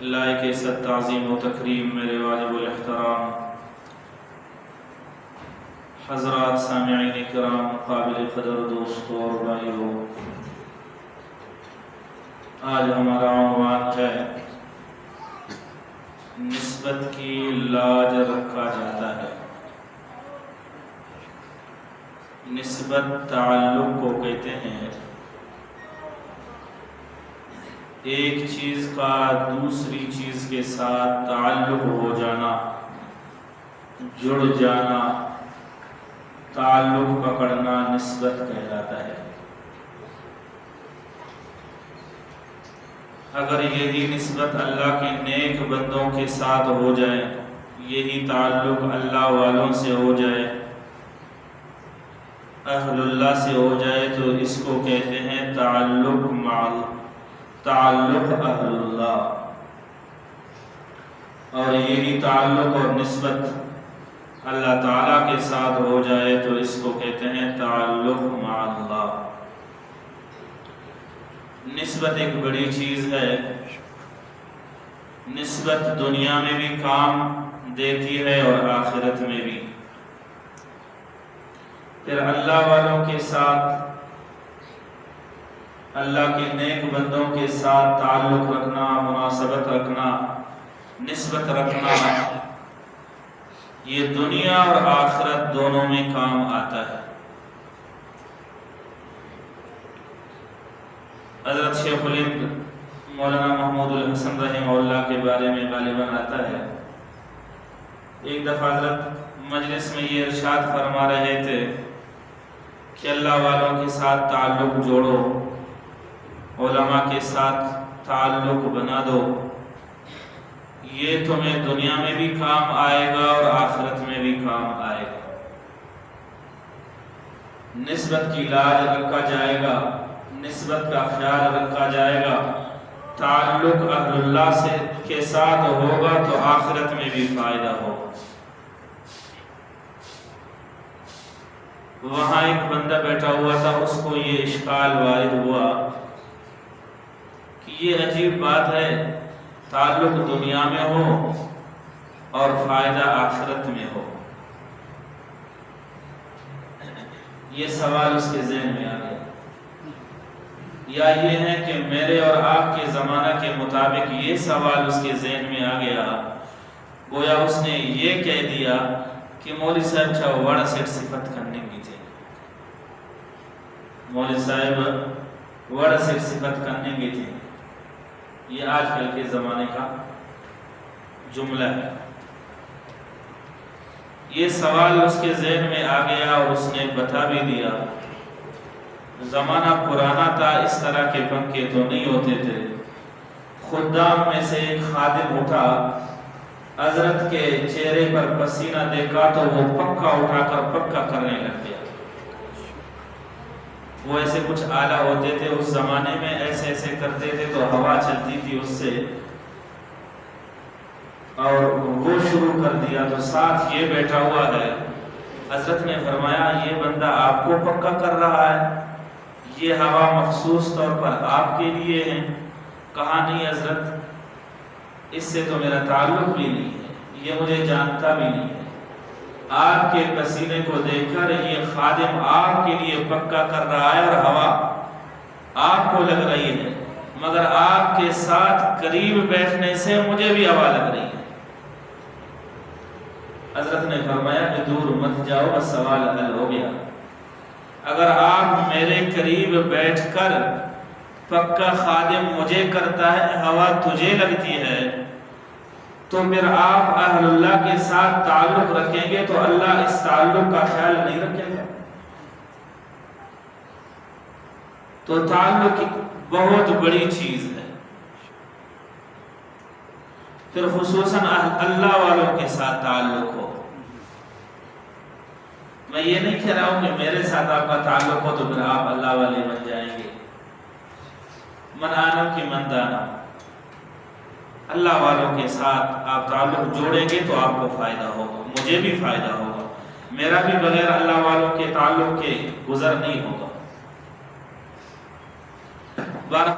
لائق عزت تعظیم و تکریم میرے واجب الاحترام حضرات سامعین کرام، قابل قدر دوستوں اور بھائیوں، آج ہمارا عنوان ہے نسبت کی لاج رکھا جاتا ہے۔ نسبت تعلق کو کہتے ہیں، ایک چیز کا دوسری چیز کے ساتھ تعلق ہو جانا، جڑ جانا، تعلق پکڑنا نسبت کہلاتا ہے۔ اگر یہی نسبت اللہ کے نیک بندوں کے ساتھ ہو جائے، یہی تعلق اللہ والوں سے ہو جائے، اہل اللہ سے ہو جائے، تو اس کو کہتے ہیں تعلق اہل اللہ۔ اور یہی تعلق اور نسبت اللہ تعالیٰ کے ساتھ ہو جائے تو اس کو کہتے ہیں تعلق مع اللہ۔ نسبت ایک بڑی چیز ہے۔ نسبت دنیا میں بھی کام دیتی ہے اور آخرت میں بھی۔ پھر اللہ والوں کے ساتھ، اللہ کے نیک بندوں کے ساتھ تعلق رکھنا، مناسبت رکھنا، نسبت رکھنا، یہ دنیا اور آخرت دونوں میں کام آتا ہے۔ حضرت شیخ الہند مولانا محمود الحسن رحمہ اللہ کے بارے میں غالباً آتا ہے، ایک دفعہ حضرت مجلس میں یہ ارشاد فرما رہے تھے کہ اللہ والوں کے ساتھ تعلق جوڑو، علماء کے ساتھ تعلق بنا دو، یہ تمہیں دنیا میں بھی کام آئے گا اور آخرت میں بھی کام آئے گا۔ نسبت کی لاج رکھا جائے گا، نسبت کا خیال رکھا جائے گا، تعلق اہل اللہ سے کے ساتھ ہوگا تو آخرت میں بھی فائدہ ہوگا۔ وہاں ایک بندہ بیٹھا ہوا تھا، اس کو یہ اشکال وارد ہوا کہ یہ عجیب بات ہے، تعلق دنیا میں ہو اور فائدہ آخرت میں ہو۔ یہ سوال اس کے ذہن میں آ گیا، یا یہ ہے کہ میرے اور آپ کے زمانہ کے مطابق یہ سوال اس کے ذہن میں آ گیا، گویا اس نے یہ کہہ دیا کہ مولوی صاحب چھا وڑا سیٹ صفت کرنے کی تھے، مولوی صاحب وڑا سیٹ صفت کرنے کی تھے۔ یہ آج کل کے زمانے کا جملہ ہے۔ یہ سوال اس کے ذہن میں آ گیا اور اس نے بتا بھی دیا۔ زمانہ پرانا تھا، اس طرح کے پنکھے تو نہیں ہوتے تھے۔ خدام میں سے ایک خادم اٹھا، حضرت کے چہرے پر پسینہ دیکھا تو وہ پکا اٹھا کر پکا کرنے لگ گیا۔ وہ ایسے کچھ آلہ ہوتے تھے اس زمانے میں، ایسے ایسے کرتے تھے تو ہوا چلتی تھی اس سے، اور وہ شروع کر دیا تو ساتھ یہ بیٹھا ہوا ہے۔ حضرت نے فرمایا یہ بندہ آپ کو پکا کر رہا ہے، یہ ہوا مخصوص طور پر آپ کے لیے ہے۔ کہا نہیں حضرت، اس سے تو میرا تعلق بھی نہیں ہے، یہ مجھے جانتا بھی نہیں ہے۔ آپ کے پسینے کو دیکھ کر یہ خادم آپ کے لیے پکا کر رہا ہے اور ہوا آپ کو لگ رہی ہے، مگر آپ کے ساتھ قریب بیٹھنے سے مجھے بھی ہوا لگ رہی ہے۔ حضرت نے فرمایا کہ دور مت جاؤ، بس سوال حل ہو گیا۔ اگر آپ میرے قریب بیٹھ کر پکا خادم مجھے کرتا ہے، ہوا تجھے لگتی ہے، تو پھر آپ اہل اللہ کے ساتھ تعلق رکھیں گے تو اللہ اس تعلق کا خیال نہیں رکھے گا۔ تو تعلق بہت بڑی چیز ہے۔ پھر خصوصاً اللہ والوں کے ساتھ تعلق ہو۔ میں یہ نہیں کہہ رہا ہوں کہ میرے ساتھ آپ کا تعلق ہو تو پھر آپ اللہ والے بن جائیں گے، من آنم کی من دانا۔ اللہ والوں کے ساتھ آپ تعلق جوڑیں گے تو آپ کو فائدہ ہوگا، مجھے بھی فائدہ ہوگا، میرا بھی بغیر اللہ والوں کے تعلق کے گزر نہیں ہوگا۔